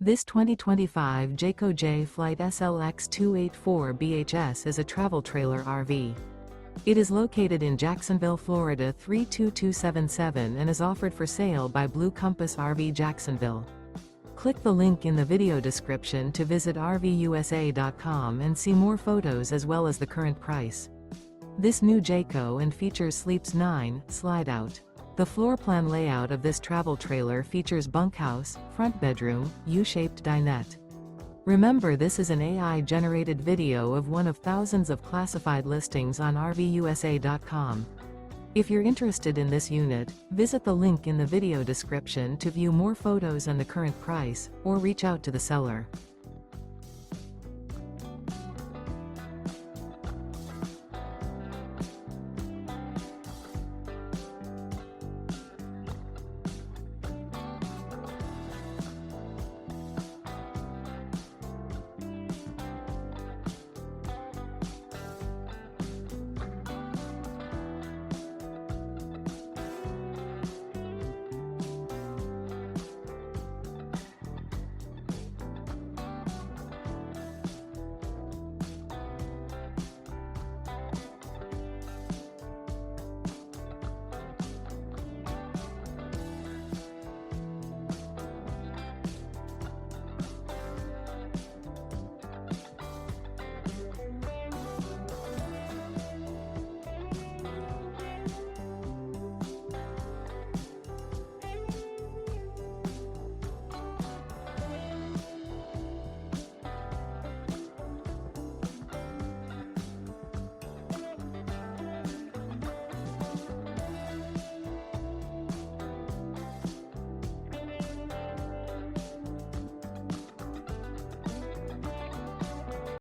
This 2025 Jayco Jay Flight SLX 284 BHS is a travel trailer RV. It is located in Jacksonville, Florida 32277 and is offered for sale by Blue Compass RV Jacksonville. Click the link in the video description to visit RVUSA.com and see more photos as well as the current price. This new Jayco and features Sleeps 9, Slideout. The floor plan layout of this travel trailer features bunkhouse, front bedroom, U-shaped dinette. Remember, this is an AI-generated video of one of thousands of classified listings on RVUSA.com. If you're interested in this unit, visit the link in the video description to view more photos and the current price, or reach out to the seller.